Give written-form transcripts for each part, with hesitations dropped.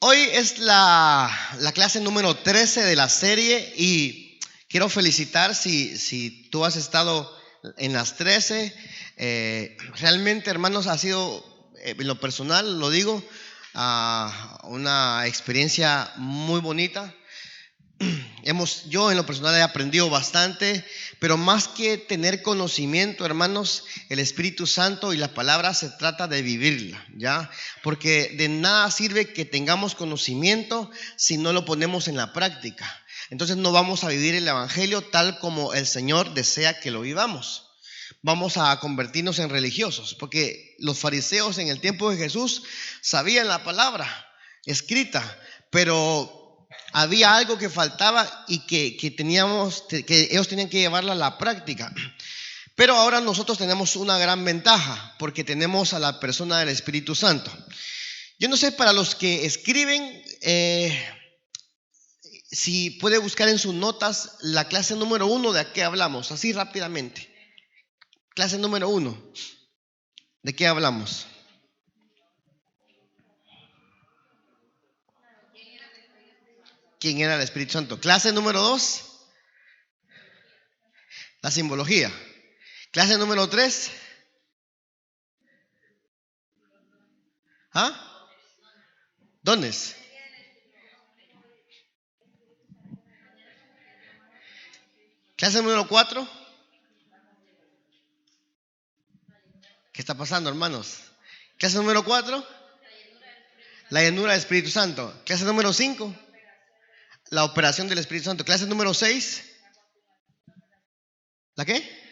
Hoy es la clase número 13 de la serie y quiero felicitar si tú has estado en las 13. Realmente, hermanos, ha sido, en lo personal, lo digo, una experiencia muy bonita. Yo en lo personal he aprendido bastante, pero más que tener conocimiento, hermanos, el Espíritu Santo y la palabra se trata de vivirla, ¿ya? Porque de nada sirve que tengamos conocimiento si no lo ponemos en la práctica. Entonces no vamos a vivir el Evangelio tal como el Señor desea que lo vivamos. Vamos a convertirnos en religiosos, porque los fariseos en el tiempo de Jesús sabían la palabra escrita, pero había algo que faltaba y que ellos tenían que llevarla a la práctica. Pero ahora nosotros tenemos una gran ventaja, porque tenemos a la persona del Espíritu Santo. Yo no sé, para los que escriben, si puede buscar en sus notas la clase número 1 de qué hablamos, así rápidamente. Clase número 1, ¿de qué hablamos? ¿Quién era el Espíritu Santo? Clase número 2, la simbología. Clase número 3, dones. Clase número 4, ¿qué está pasando, hermanos? Clase número 4, la llenura del Espíritu Santo. Clase número 5, la operación del Espíritu Santo. Clase número 6, ¿la qué?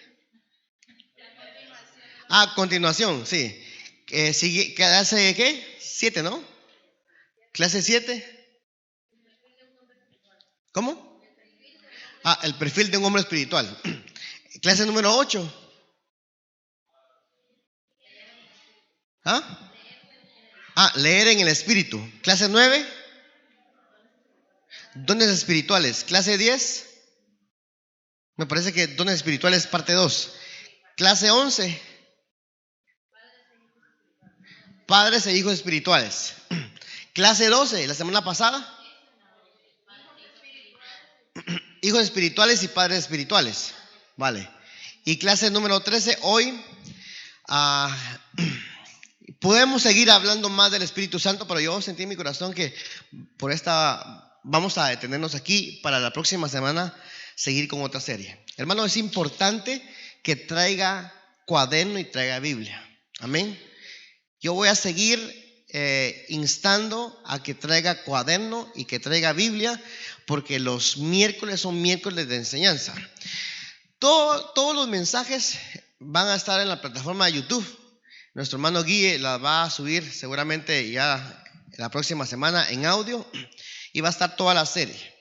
Continuación, sí. ¿Clase qué? 7, ¿no? Clase 7. ¿Cómo? El perfil de un hombre espiritual. Clase número 8. Leer en el Espíritu. Clase 9. Dones espirituales. Clase 10. Me parece que dones espirituales parte 2. Clase 11. Padres e hijos espirituales. Clase 12, la semana pasada. Hijos espirituales y padres espirituales. Vale. Y clase número 13, hoy. Podemos seguir hablando más del Espíritu Santo, pero yo sentí en mi corazón que por esta vamos a detenernos aquí para la próxima semana seguir con otra serie. Hermano, es importante que traiga cuaderno y traiga Biblia. Amén. Yo voy a seguir instando a que traiga cuaderno y que traiga Biblia, porque los miércoles son miércoles de enseñanza. Todos los mensajes van a estar en la plataforma de YouTube. Nuestro hermano Guille la va a subir seguramente ya la próxima semana en audio y va a estar toda la serie.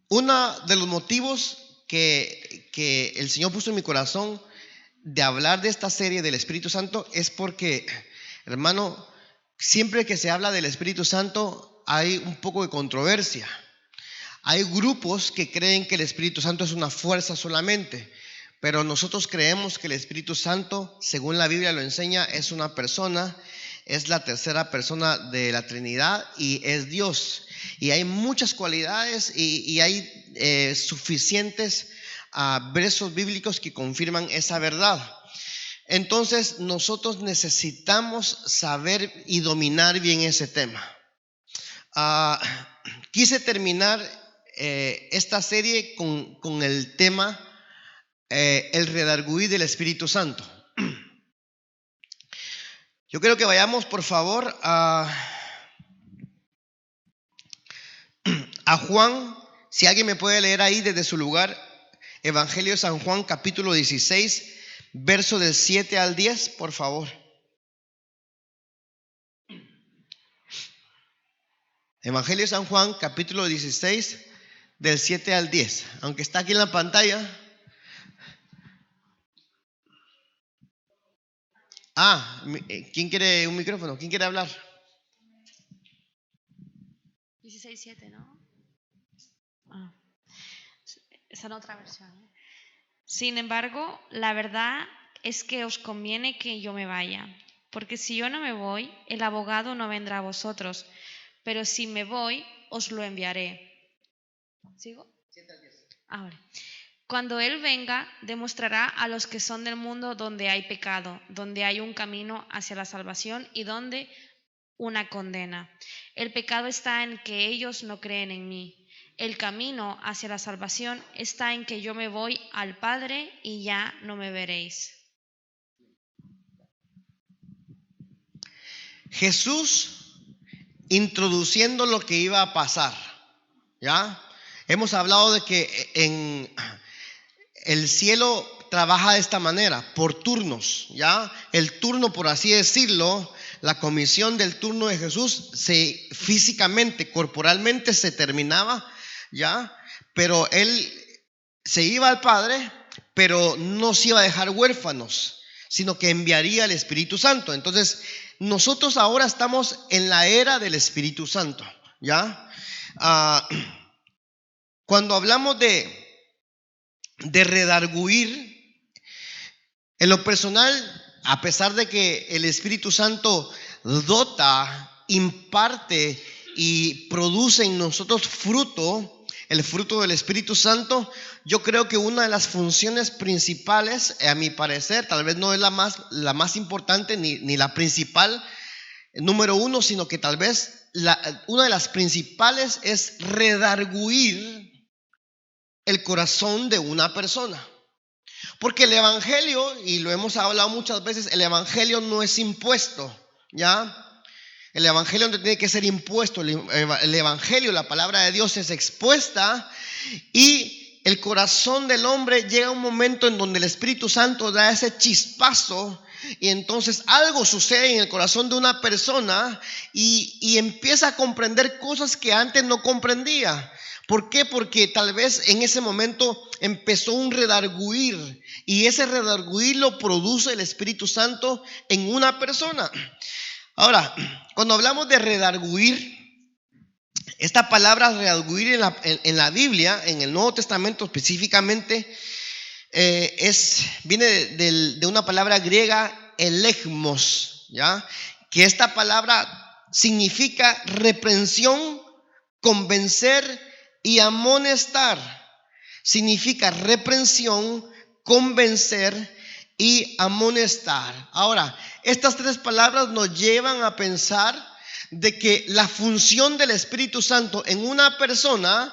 Uno de los motivos que el Señor puso en mi corazón de hablar de esta serie del Espíritu Santo es porque, hermano, siempre que se habla del Espíritu Santo hay un poco de controversia. Hay grupos que creen que el Espíritu Santo es una fuerza solamente, pero nosotros creemos que el Espíritu Santo, según la Biblia lo enseña, es una persona, es la tercera persona de la Trinidad y es Dios. Y hay muchas cualidades y hay suficientes versos bíblicos que confirman esa verdad. Entonces nosotros necesitamos saber y dominar bien ese tema. Quise terminar esta serie con el tema el redarguir del Espíritu Santo. Yo quiero que vayamos, por favor, a Juan. Si alguien me puede leer ahí desde su lugar, Evangelio de San Juan, capítulo 16, verso del 7 al 10, por favor. Evangelio de San Juan, capítulo 16, del 7 al 10. Aunque está aquí en la pantalla. ¿Quién quiere un micrófono? ¿Quién quiere hablar? 16:7, ¿no? Esa es otra versión. Sin embargo, la verdad es que os conviene que yo me vaya, porque si yo no me voy, el abogado no vendrá a vosotros, pero si me voy, os lo enviaré. ¿Sigo? Ahora. Cuando Él venga, demostrará a los que son del mundo donde hay pecado, donde hay un camino hacia la salvación y donde una condena. El pecado está en que ellos no creen en mí. El camino hacia la salvación está en que yo me voy al Padre y ya no me veréis. Jesús introduciendo lo que iba a pasar, ¿ya? Hemos hablado de que en el cielo trabaja de esta manera, por turnos, ¿ya? El turno, por así decirlo, la comisión del turno de Jesús físicamente, corporalmente se terminaba, ¿ya? Pero Él se iba al Padre, pero no se iba a dejar huérfanos, sino que enviaría el Espíritu Santo. Entonces, nosotros ahora estamos en la era del Espíritu Santo, ¿ya? Cuando hablamos de redarguir, en lo personal, a pesar de que el Espíritu Santo dota, imparte y produce en nosotros fruto, el fruto del Espíritu Santo, yo creo que una de las funciones principales, a mi parecer, tal vez no es la más importante ni la principal, número uno, sino que tal vez una de las principales es redarguir el corazón de una persona. Porque el evangelio, y lo hemos hablado muchas veces, el evangelio no es impuesto, ¿ya? El evangelio no tiene que ser impuesto. El evangelio, la palabra de Dios, es expuesta, y el corazón del hombre llega a un momento en donde el Espíritu Santo da ese chispazo, y entonces algo sucede en el corazón de una persona y empieza a comprender cosas que antes no comprendía. ¿Por qué? Porque tal vez en ese momento empezó un redarguir, y ese redarguir lo produce el Espíritu Santo en una persona. Ahora, cuando hablamos de redarguir, esta palabra redarguir en la Biblia, en el Nuevo Testamento específicamente, viene de una palabra griega, elegmos, ¿ya? Que esta palabra significa reprensión, convencer y amonestar. Significa reprensión, convencer y amonestar. Ahora, estas tres palabras nos llevan a pensar de que la función del Espíritu Santo en una persona,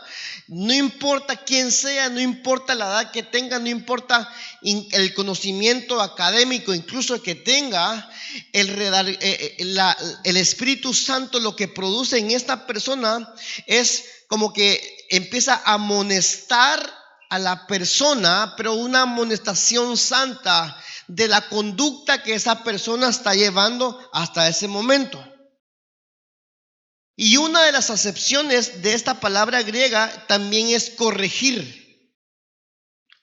no importa quién sea, no importa la edad que tenga, no importa el conocimiento académico incluso que tenga, el Espíritu Santo lo que produce en esta persona es como que empieza a amonestar a la persona, pero una amonestación santa de la conducta que esa persona está llevando hasta ese momento. Y una de las acepciones de esta palabra griega también es corregir.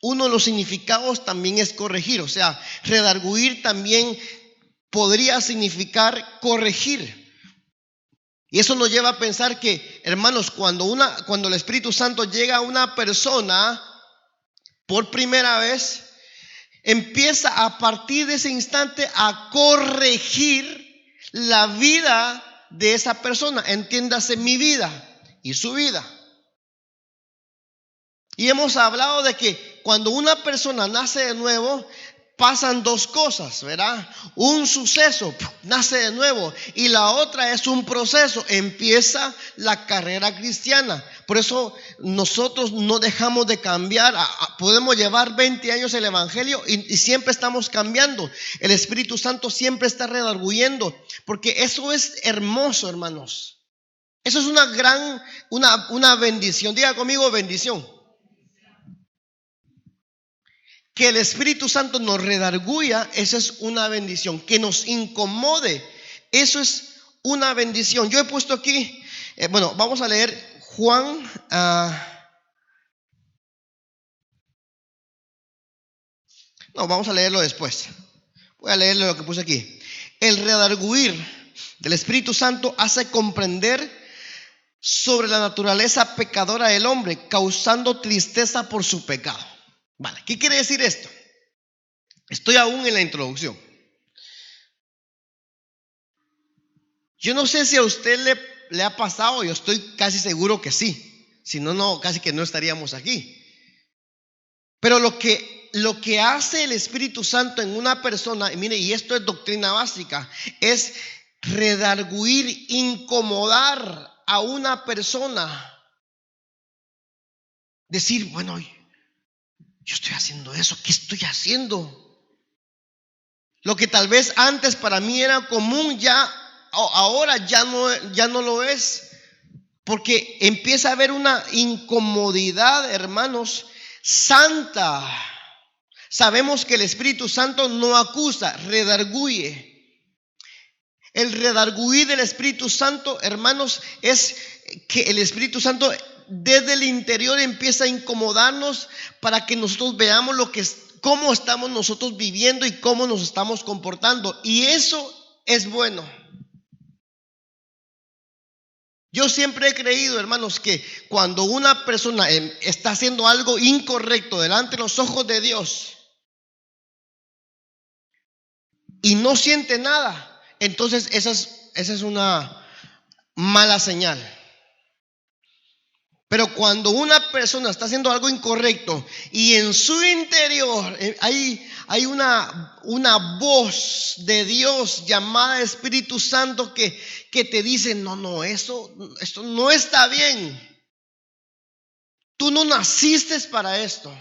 Uno de los significados también es corregir, o sea, redarguir también podría significar corregir. Y eso nos lleva a pensar que, hermanos, cuando el Espíritu Santo llega a una persona por primera vez, empieza a partir de ese instante a corregir la vida de esa persona. Entiéndase, mi vida y su vida. Y hemos hablado de que cuando una persona nace de nuevo, pasan dos cosas, ¿verdad? Un suceso, nace de nuevo, y la otra es un proceso, empieza la carrera cristiana. Por eso nosotros no dejamos de cambiar. Podemos llevar 20 años el evangelio y siempre estamos cambiando. El Espíritu Santo siempre está redarguyendo, porque eso es hermoso, hermanos. Eso es una bendición. Diga conmigo, bendición. Que el Espíritu Santo nos redarguya, esa es una bendición. Que nos incomode, eso es una bendición. Yo he puesto aquí, vamos a leer Juan. Vamos a leerlo después. Voy a leerlo lo que puse aquí. El redarguir del Espíritu Santo hace comprender sobre la naturaleza pecadora del hombre, causando tristeza por su pecado. Vale, ¿qué quiere decir esto? Estoy aún en la introducción. Yo no sé si a usted le ha pasado, yo estoy casi seguro que sí. Si no, no, casi que no estaríamos aquí. Pero lo que hace el Espíritu Santo en una persona, y mire, y esto es doctrina básica, es redarguir, incomodar a una persona. Decir, bueno, yo estoy haciendo eso, ¿qué estoy haciendo? Lo que tal vez antes para mí era común, ahora ya no lo es. Porque empieza a haber una incomodidad, hermanos, santa. Sabemos que el Espíritu Santo no acusa, redarguye. El redarguir del Espíritu Santo, hermanos, es que el Espíritu Santo desde el interior empieza a incomodarnos para que nosotros veamos cómo estamos nosotros viviendo y cómo nos estamos comportando. Y eso es bueno. Yo siempre he creído, hermanos, que cuando una persona está haciendo algo incorrecto delante de los ojos de Dios y no siente nada, entonces esa es una mala señal. Pero cuando una persona está haciendo algo incorrecto y en su interior hay una voz de Dios llamada Espíritu Santo que te dice, no, esto no está bien. Tú no naciste para esto.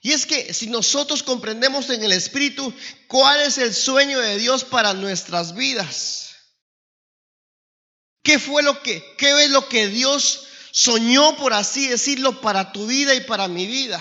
Y es que si nosotros comprendemos en el Espíritu cuál es el sueño de Dios para nuestras vidas, ¿qué es lo que Dios soñó, por así decirlo, para tu vida y para mi vida?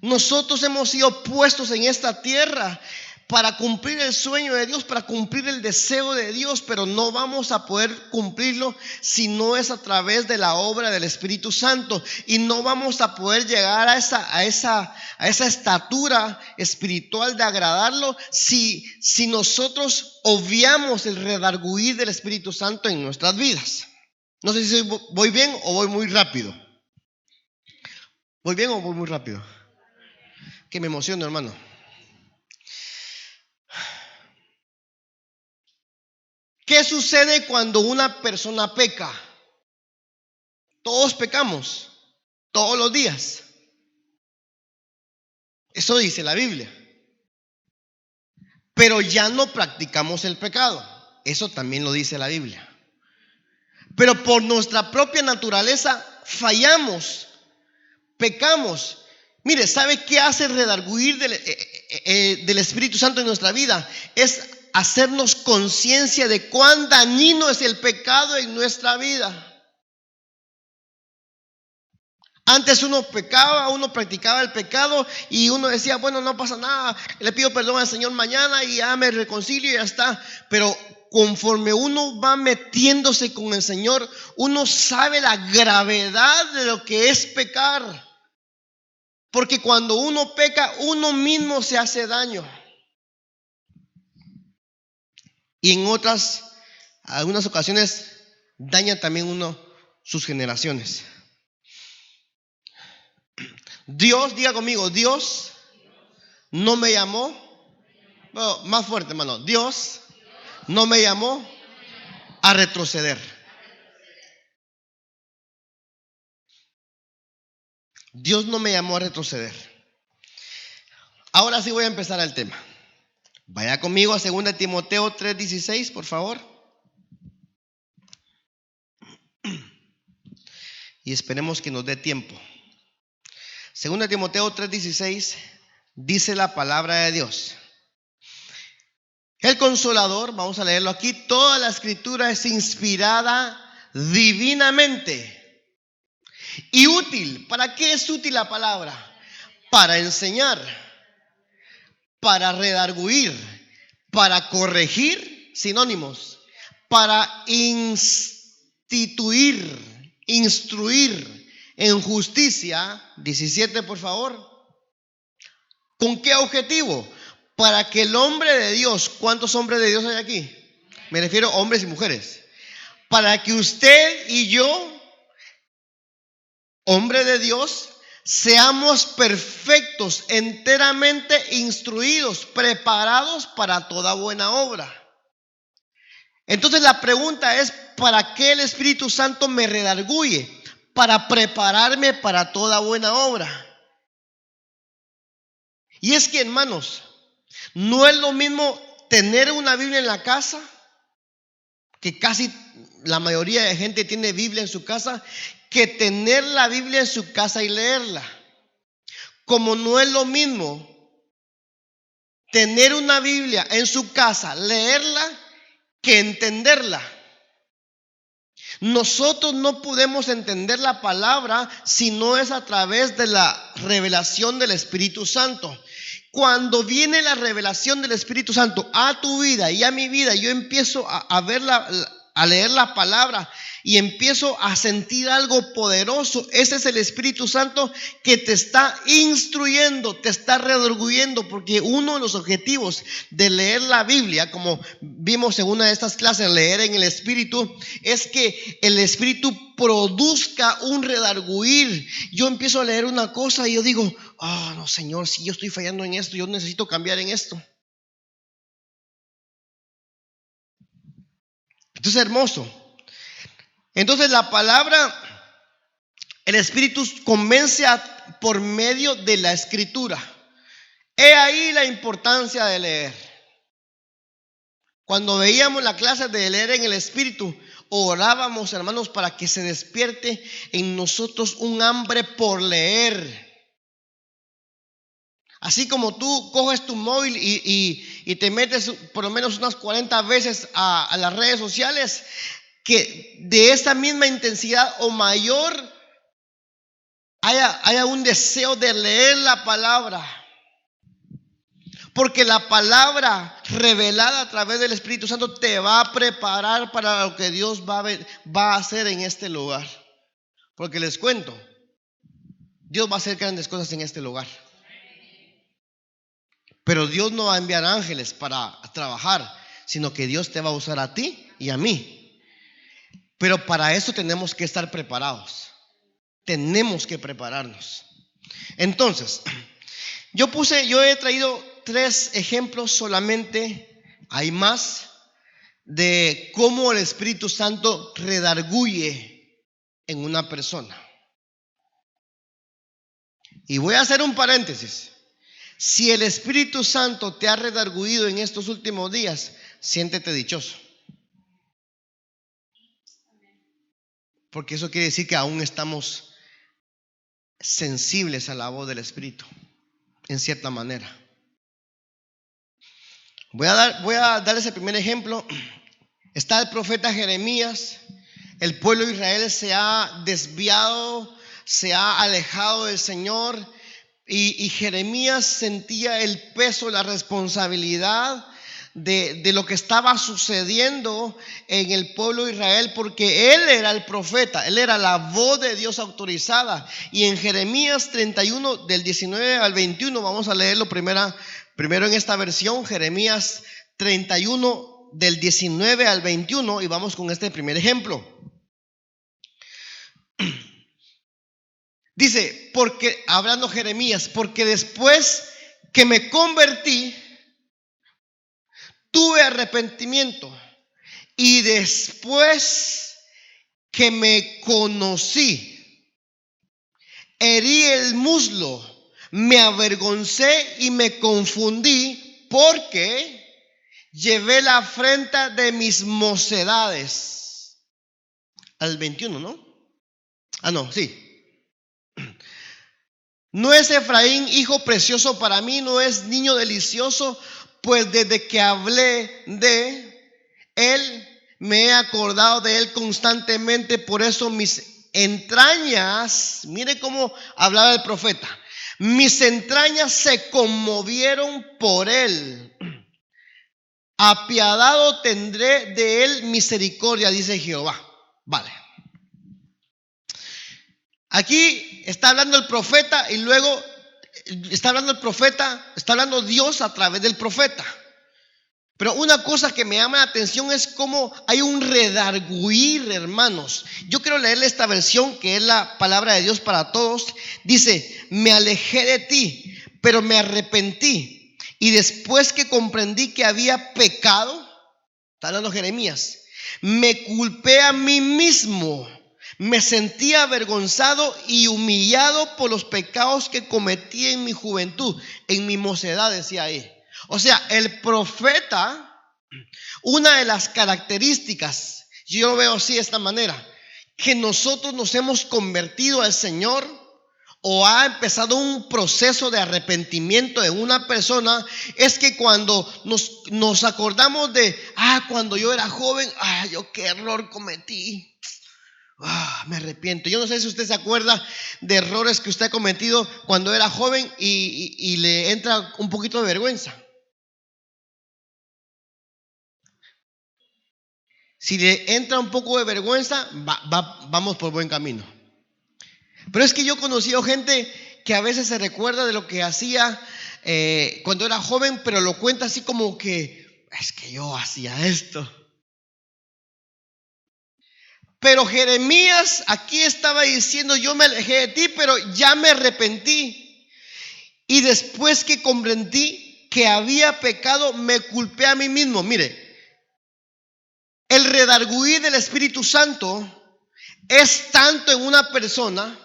Nosotros hemos sido puestos en esta tierra para cumplir el sueño de Dios, para cumplir el deseo de Dios, pero no vamos a poder cumplirlo si no es a través de la obra del Espíritu Santo, y no vamos a poder llegar a esa estatura espiritual de agradarlo si nosotros obviamos el redarguir del Espíritu Santo en nuestras vidas. No sé si voy bien o voy muy rápido. ¿Voy bien o voy muy rápido? Que me emociono, hermano. ¿Qué sucede cuando una persona peca? Todos pecamos, todos los días. Eso dice la Biblia. Pero ya no practicamos el pecado. Eso también lo dice la Biblia. Pero por nuestra propia naturaleza fallamos, pecamos. Mire, ¿sabe qué hace el redarguir del Espíritu Santo en nuestra vida? Es hacernos conciencia de cuán dañino es el pecado en nuestra vida. Antes uno pecaba, uno practicaba el pecado y uno decía, bueno, no pasa nada, le pido perdón al Señor mañana y ya me reconcilio y ya está. Pero conforme uno va metiéndose con el Señor, uno sabe la gravedad de lo que es pecar. Porque cuando uno peca, uno mismo se hace daño. Y en algunas ocasiones, daña también uno sus generaciones. Dios, diga conmigo, Dios no me llamó. Bueno, más fuerte, hermano. Dios no me llamó a retroceder. Dios no me llamó a retroceder. Ahora sí voy a empezar el tema. Vaya conmigo a 2 Timoteo 3:16, por favor. Y esperemos que nos dé tiempo. 2 Timoteo 3:16 dice la palabra de Dios. El Consolador, vamos a leerlo aquí, toda la Escritura es inspirada divinamente y útil. ¿Para qué es útil la palabra? Para enseñar, para redarguir, para corregir, sinónimos, para instituir, instruir en justicia. 17, por favor. ¿Con qué objetivo? Para que el hombre de Dios, ¿cuántos hombres de Dios hay aquí? Me refiero a hombres y mujeres. Para que usted y yo, hombre de Dios, seamos perfectos, enteramente instruidos, preparados para toda buena obra. Entonces la pregunta es, ¿para qué el Espíritu Santo me redarguye? Para prepararme para toda buena obra. Y es que, hermanos, no es lo mismo tener una Biblia en la casa, que casi la mayoría de gente tiene Biblia en su casa, que tener la Biblia en su casa y leerla. Como no es lo mismo tener una Biblia en su casa, leerla, que entenderla. Nosotros no podemos entender la palabra si no es a través de la revelación del Espíritu Santo. Cuando viene la revelación del Espíritu Santo a tu vida y a mi vida, yo empiezo a leer la palabra y empiezo a sentir algo poderoso. Ese es el Espíritu Santo que te está instruyendo, te está redarguyendo, porque uno de los objetivos de leer la Biblia, como vimos en una de estas clases, leer en el Espíritu, es que el Espíritu produzca un redarguir. Yo empiezo a leer una cosa y yo digo, no, Señor, si yo estoy fallando en esto, yo necesito cambiar en esto. Esto es hermoso. Entonces la palabra, el Espíritu convence por medio de la Escritura. He ahí la importancia de leer. Cuando veíamos la clase de leer en el Espíritu, orábamos, hermanos, para que se despierte en nosotros un hambre por leer. Así como tú coges tu móvil y te metes por lo menos unas 40 veces a las redes sociales, que de esa misma intensidad o mayor haya un deseo de leer la palabra. Porque la palabra revelada a través del Espíritu Santo te va a preparar para lo que Dios va a hacer en este lugar. Porque les cuento, Dios va a hacer grandes cosas en este lugar. Pero Dios no va a enviar ángeles para trabajar, sino que Dios te va a usar a ti y a mí. Pero para eso tenemos que estar preparados. Tenemos que prepararnos. Entonces, yo he traído 3 ejemplos solamente, hay más, de cómo el Espíritu Santo redarguye en una persona. Y voy a hacer un paréntesis. Si el Espíritu Santo te ha redarguido en estos últimos días, siéntete dichoso. Porque eso quiere decir que aún estamos sensibles a la voz del Espíritu, en cierta manera. Voy a darles el primer ejemplo. Está el profeta Jeremías. El pueblo de Israel se ha desviado, se ha alejado del Señor. Y Jeremías sentía el peso, la responsabilidad de lo que estaba sucediendo en el pueblo de Israel, porque él era el profeta, él era la voz de Dios autorizada. Y en Jeremías 31 del 19 al 21, vamos a leerlo primero en esta versión, Jeremías 31 del 19 al 21, y vamos con este primer ejemplo. Dice, hablando Jeremías, porque después que me convertí, tuve arrepentimiento, y después que me conocí, herí el muslo, me avergoncé y me confundí, porque llevé la afrenta de mis mocedades. Al 21, ¿no? Sí. No es Efraín hijo precioso para mí, no es niño delicioso, pues desde que hablé de él, me he acordado de él constantemente. Por eso mis entrañas, mire cómo hablaba el profeta, mis entrañas se conmovieron por él. Apiadado tendré de él misericordia, dice Jehová. Vale. Aquí está hablando el profeta y luego está hablando Dios a través del profeta. Pero una cosa que me llama la atención es cómo hay un redarguir, hermanos. Yo quiero leerle esta versión que es la palabra de Dios para todos. Dice, me alejé de ti, pero me arrepentí. Y después que comprendí que había pecado, está hablando Jeremías, me culpé a mí mismo, me sentí avergonzado y humillado por los pecados que cometí en mi juventud, en mi mocedad, decía ahí. O sea, el profeta, una de las características, yo lo veo así de esta manera, que nosotros nos hemos convertido al Señor o ha empezado un proceso de arrepentimiento en una persona, es que cuando nos acordamos de, cuando yo era joven, yo qué error cometí, me arrepiento. Yo no sé si usted se acuerda de errores que usted ha cometido cuando era joven y le entra un poquito de vergüenza. Si le entra un poco de vergüenza, vamos por buen camino. Pero es que yo he conocido gente que a veces se recuerda de lo que hacía cuando era joven, pero lo cuenta así como que, es que yo hacía esto. Pero Jeremías aquí estaba diciendo, yo me alejé de ti, pero ya me arrepentí. Y después que comprendí que había pecado, me culpé a mí mismo. Mire, el redarguir del Espíritu Santo es tanto en una persona,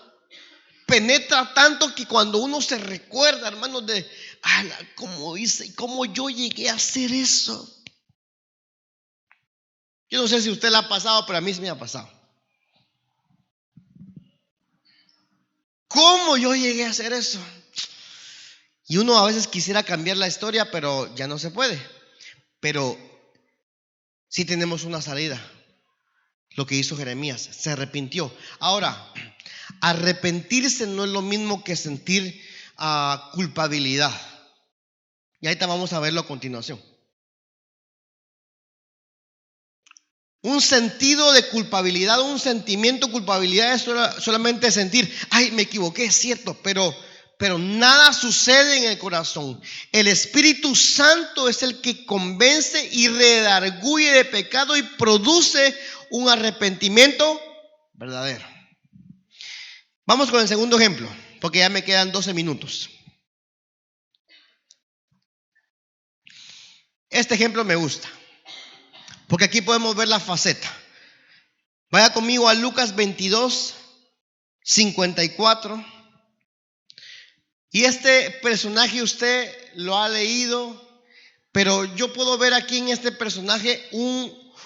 penetra tanto que cuando uno se recuerda, hermanos, de cómo hice y cómo yo llegué a hacer eso. Yo no sé si a usted le ha pasado, pero a mí sí me ha pasado. ¿Cómo yo llegué a hacer eso? Y uno a veces quisiera cambiar la historia, pero ya no se puede. Pero sí tenemos una salida. Lo que hizo Jeremías, se arrepintió. Ahora, arrepentirse no es lo mismo que sentir culpabilidad. Y ahorita vamos a verlo a continuación. Un sentido de culpabilidad, un sentimiento de culpabilidad es solamente sentir, me equivoqué, es cierto, pero nada sucede en el corazón. El Espíritu Santo es el que convence y redarguye de pecado y produce un arrepentimiento verdadero. Vamos con el segundo ejemplo, porque ya me quedan 12 minutos. Este ejemplo me gusta, porque aquí podemos ver la faceta. Vaya conmigo a Lucas 22, 54. Y este personaje usted lo ha leído, pero yo puedo ver aquí en este personaje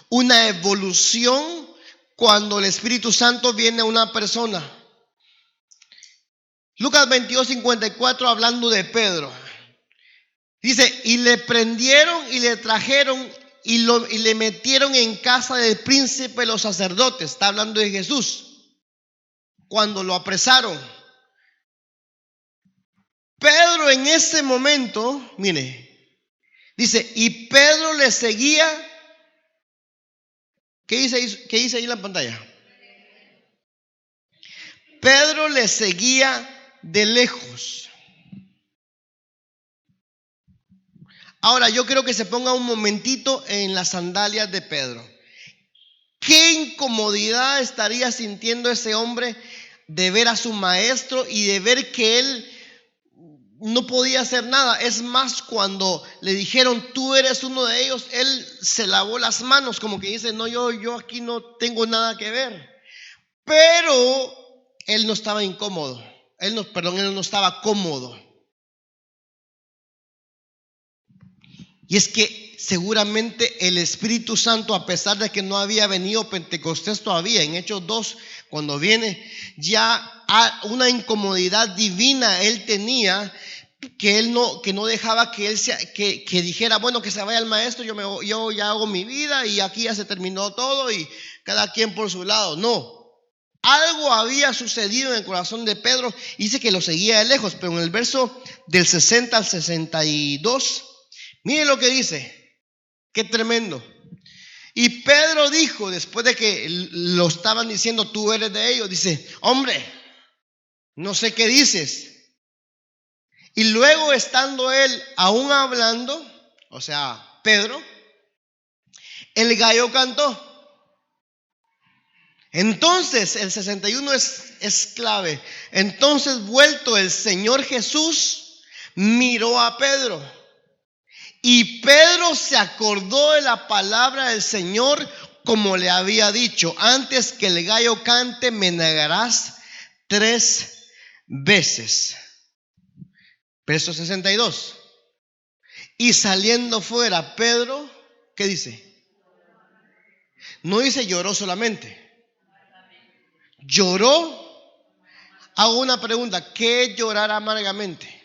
una evolución cuando el Espíritu Santo viene a una persona. Lucas 22, 54, hablando de Pedro. Dice, y le prendieron y le trajeron y le metieron en casa del príncipe de los sacerdotes. Está hablando de Jesús. Cuando lo apresaron. Pedro en ese momento, mire, dice, y Pedro le seguía. ¿Qué dice ahí en la pantalla? Pedro le seguía de lejos. Ahora yo quiero que se ponga un momentito en las sandalias de Pedro. ¿Qué incomodidad estaría sintiendo ese hombre de ver a su maestro y de ver que él no podía hacer nada? Es más, cuando le dijeron, tú eres uno de ellos, él se lavó las manos, como que dice, no, yo aquí no tengo nada que ver. Pero él no estaba incómodo. Él no estaba cómodo. Y es que seguramente el Espíritu Santo, a pesar de que no había venido Pentecostés todavía, en Hechos 2, cuando viene, ya una incomodidad divina él tenía, que no dejaba que él que dijera, bueno, que se vaya el maestro, yo ya hago mi vida y aquí ya se terminó todo y cada quien por su lado. No, algo había sucedido en el corazón de Pedro, dice que lo seguía de lejos, pero en el verso del 60 al 62, mire lo que dice, qué tremendo. Y Pedro dijo, después de que lo estaban diciendo, tú eres de ellos, dice, hombre, no sé qué dices. Y luego, estando él aún hablando, o sea, Pedro, el gallo cantó. Entonces, el 61 es clave. Entonces, vuelto el Señor Jesús, miró a Pedro Y Pedro se acordó de la palabra del Señor, como le había dicho: antes que el gallo cante, me negarás 3 veces. Verso 62. Y saliendo fuera, Pedro, ¿qué dice? No dice lloró solamente. Lloró. Hago una pregunta: ¿qué es llorar amargamente?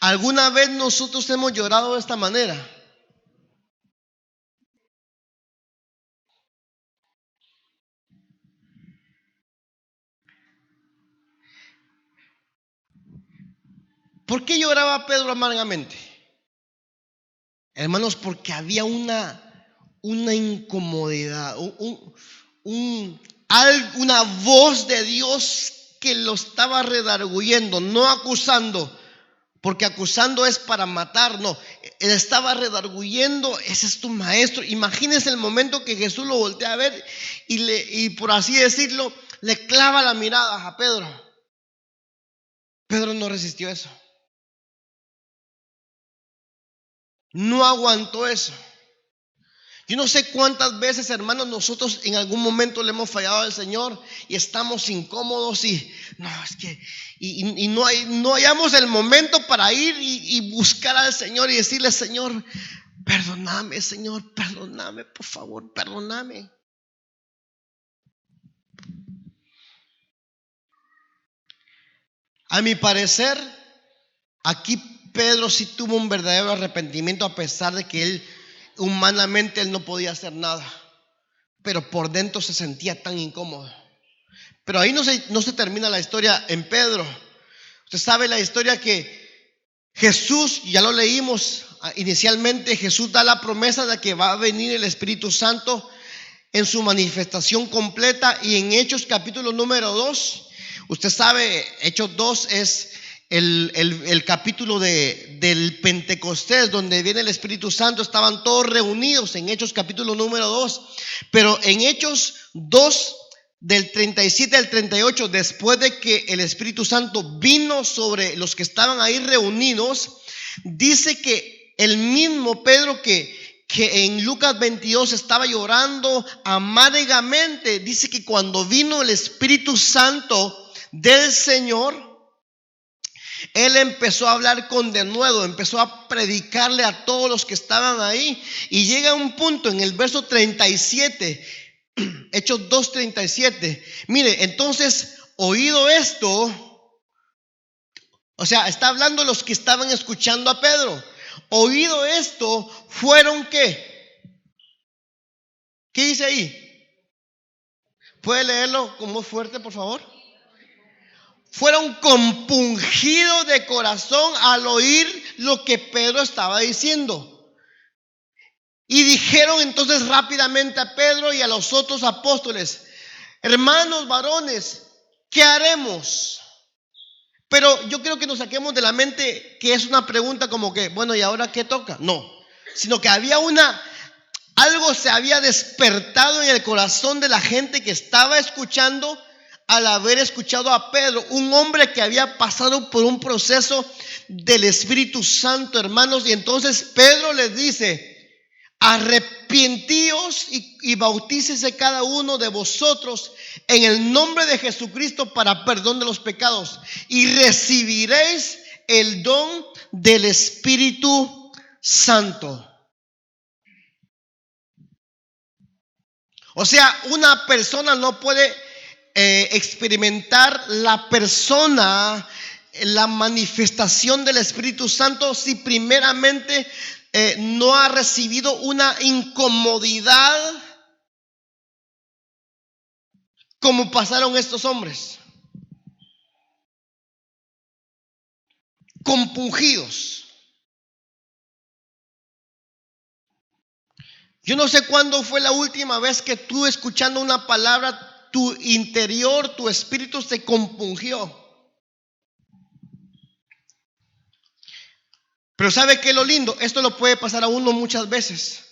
¿Alguna vez nosotros hemos llorado de esta manera? ¿Por qué lloraba Pedro amargamente? Hermanos, porque había una incomodidad, una voz de Dios que lo estaba redarguyendo, no acusando, porque acusando es para matar, no. Él estaba redarguyendo: ese es tu maestro. Imagínense el momento que Jesús lo voltea a ver y por así decirlo, le clava la mirada a Pedro. Pedro no resistió eso. No aguantó eso. Yo no sé cuántas veces, hermanos, nosotros en algún momento le hemos fallado al Señor y estamos incómodos y no hallamos el momento para ir y buscar al Señor y decirle: Señor, perdóname, Señor, perdóname, por favor, perdóname. A mi parecer, aquí Pedro sí tuvo un verdadero arrepentimiento, a pesar de que él humanamente él no podía hacer nada, pero por dentro se sentía tan incómodo. Pero ahí no se termina la historia en Pedro. Usted sabe la historia que Jesús, ya lo leímos inicialmente, Jesús da la promesa de que va a venir el Espíritu Santo en su manifestación completa. Y en Hechos capítulo número 2, usted sabe, Hechos 2 es el capítulo del Pentecostés, donde viene el Espíritu Santo. Estaban todos reunidos en Hechos capítulo número 2. Pero en Hechos 2, del 37 al 38, después de que el Espíritu Santo vino sobre los que estaban ahí reunidos, dice que el mismo Pedro que en Lucas 22 estaba llorando amargamente, dice que cuando vino el Espíritu Santo del Señor, él empezó a hablar con denuedo, empezó a predicarle a todos los que estaban ahí, y llega un punto en el verso 37, Hechos 2:37. Mire, entonces, oído esto, o sea, está hablando los que estaban escuchando a Pedro. Oído esto, fueron ¿qué? ¿Qué dice ahí? ¿Puede leerlo con voz fuerte, por favor? Fueron compungidos de corazón al oír lo que Pedro estaba diciendo. Y dijeron entonces rápidamente a Pedro y a los otros apóstoles: hermanos varones, ¿qué haremos? Pero yo creo que nos saquemos de la mente que es una pregunta como que, bueno, ¿y ahora qué toca? No, sino que había algo se había despertado en el corazón de la gente que estaba escuchando, al haber escuchado a Pedro, un hombre que había pasado por un proceso del Espíritu Santo, hermanos. Y entonces Pedro les dice: arrepentíos y bautícese cada uno de vosotros en el nombre de Jesucristo para perdón de los pecados, y recibiréis el don del Espíritu Santo. O sea, una persona no puede experimentar la manifestación del Espíritu Santo si primeramente no ha recibido una incomodidad como pasaron estos hombres, compungidos. Yo no sé cuándo fue la última vez que tú, escuchando una palabra, tu interior, tu espíritu se compungió. Pero ¿sabe qué es lo lindo? Esto lo puede pasar a uno muchas veces.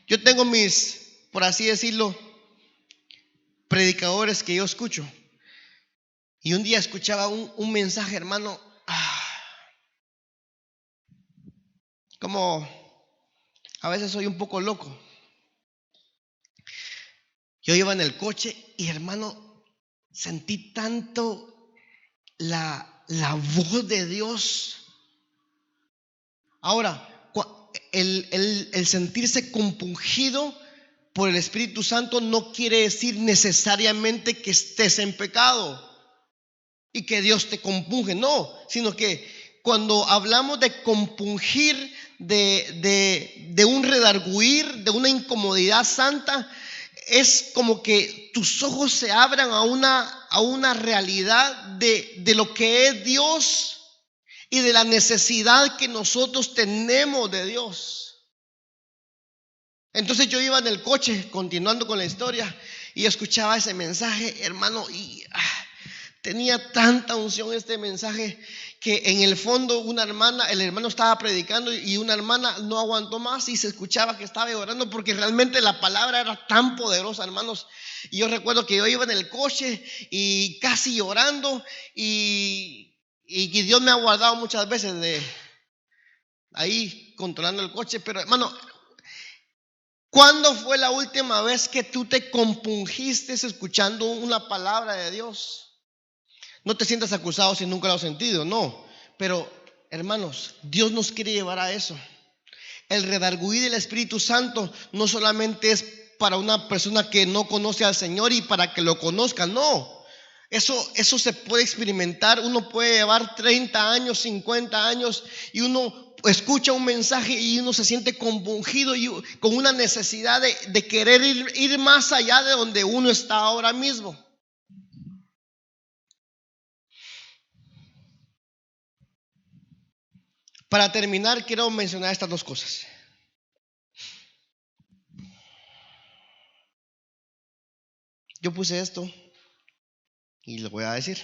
Yo tengo mis, por así decirlo, predicadores que yo escucho. Y un día escuchaba un mensaje, hermano, como a veces soy un poco loco. Yo iba en el coche y, hermano, sentí tanto la voz de Dios. Ahora, el sentirse compungido por el Espíritu Santo no quiere decir necesariamente que estés en pecado y que Dios te compunge, no, sino que cuando hablamos de compungir, de un redarguir, de una incomodidad santa, es como que tus ojos se abran a una realidad de lo que es Dios y de la necesidad que nosotros tenemos de Dios. Entonces yo iba en el coche, continuando con la historia, y escuchaba ese mensaje, hermano, y tenía tanta unción este mensaje que en el fondo el hermano estaba predicando y una hermana no aguantó más y se escuchaba que estaba llorando porque realmente la palabra era tan poderosa, hermanos. Y yo recuerdo que yo iba en el coche y casi llorando y Dios me ha guardado muchas veces de ahí controlando el coche. Pero, hermano, ¿cuándo fue la última vez que tú te compungiste escuchando una palabra de Dios? No te sientas acusado si nunca lo has sentido, no. Pero, hermanos, Dios nos quiere llevar a eso. El redarguir del Espíritu Santo no solamente es para una persona que no conoce al Señor y para que lo conozca, no. Eso se puede experimentar. Uno puede llevar 30 años, 50 años y uno escucha un mensaje y uno se siente compungido y con una necesidad de querer ir más allá de donde uno está ahora mismo. Para terminar, quiero mencionar estas dos cosas. Yo puse esto y lo voy a decir.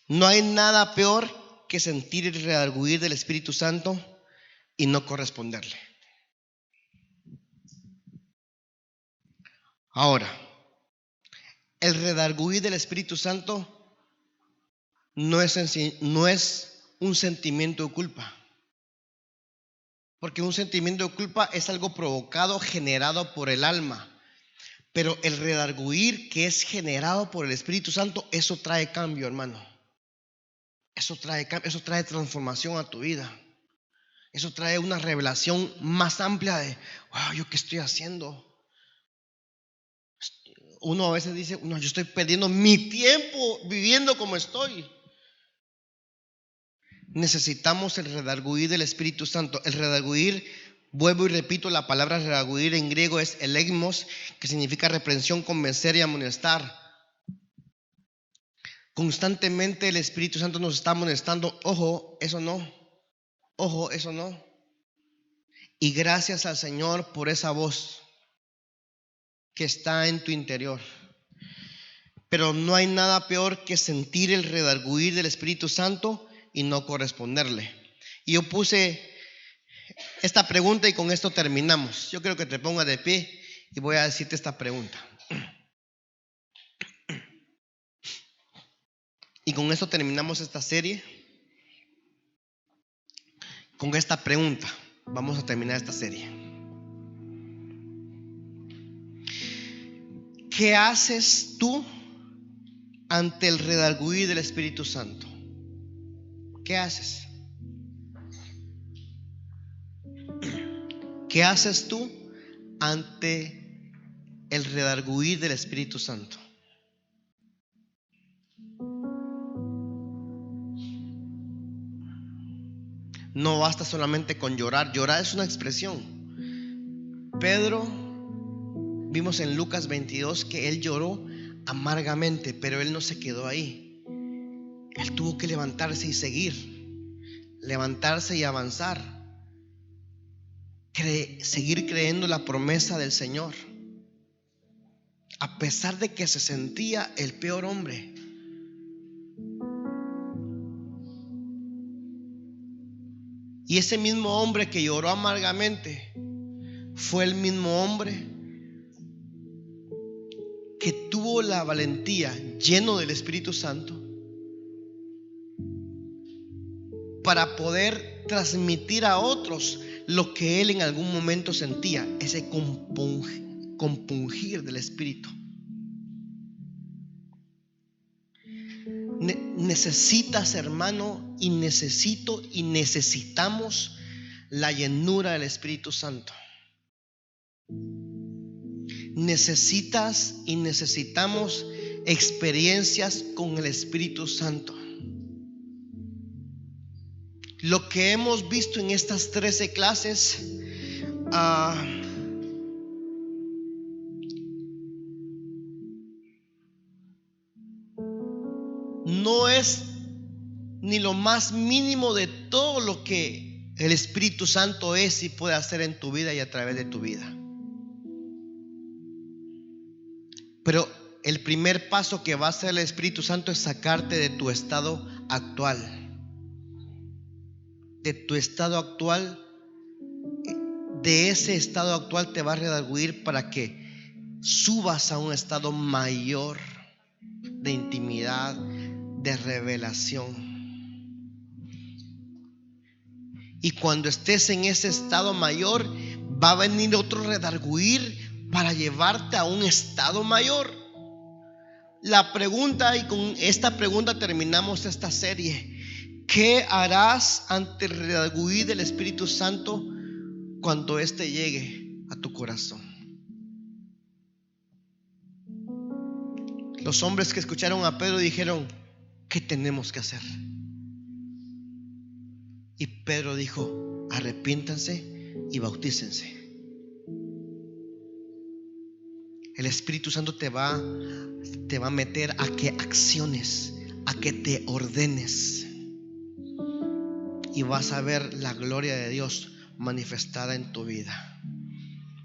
No hay nada peor que sentir el redarguir del Espíritu Santo y no corresponderle. Ahora, el redarguir del Espíritu Santo no es un sentimiento de culpa. Porque un sentimiento de culpa es algo provocado, generado por el alma. Pero el redarguir que es generado por el Espíritu Santo, eso trae cambio, hermano. Eso trae transformación a tu vida. Eso trae una revelación más amplia de, wow, ¿yo qué estoy haciendo? Uno a veces dice, no, yo estoy perdiendo mi tiempo viviendo como estoy. Necesitamos el redarguir del Espíritu Santo. El redarguir, vuelvo y repito, la palabra redarguir en griego es elegmos, que significa reprensión, convencer y amonestar. Constantemente el Espíritu Santo nos está amonestando. Ojo, eso no. Ojo, eso no. Y gracias al Señor por esa voz que está en tu interior. Pero no hay nada peor que sentir el redarguir del Espíritu Santo y no corresponderle. Y yo puse esta pregunta y con esto terminamos. Yo creo que te pongas de pie y voy a decirte esta pregunta. Y con esto terminamos esta serie. Con esta pregunta vamos a terminar esta serie. ¿Qué haces tú ante el redarguir del Espíritu Santo? ¿Qué haces? ¿Qué haces tú ante el redarguir del Espíritu Santo? No basta solamente con llorar. Llorar es una expresión. Pedro, vimos en Lucas 22 que él lloró amargamente, pero él no se quedó ahí. Él tuvo que levantarse y seguir, levantarse y avanzar, seguir creyendo la promesa del Señor, a pesar de que se sentía el peor hombre. Y ese mismo hombre que lloró amargamente fue el mismo hombre que tuvo la valentía, lleno del Espíritu Santo, para poder transmitir a otros lo que él en algún momento sentía, ese compungir del Espíritu. Necesitas, hermano, y necesitamos la llenura del Espíritu Santo. Necesitas y necesitamos experiencias con el Espíritu Santo. Lo que hemos visto en estas 13 clases no es ni lo más mínimo de todo lo que el Espíritu Santo es y puede hacer en tu vida y a través de tu vida. Pero el primer paso que va a hacer el Espíritu Santo es sacarte de tu estado actual. De tu estado actual, de ese estado actual te va a redarguir para que subas a un estado mayor de intimidad, de revelación. Y cuando estés en ese estado mayor, va a venir otro redarguir para llevarte a un estado mayor. La pregunta, y con esta pregunta terminamos esta serie: ¿qué harás ante el redarguir del Espíritu Santo cuando éste llegue a tu corazón? Los hombres que escucharon a Pedro dijeron: ¿qué tenemos que hacer? Y Pedro dijo: arrepiéntanse y bautícense. El Espíritu Santo te va a meter a que acciones, a que te ordenes, y vas a ver la gloria de Dios manifestada en tu vida.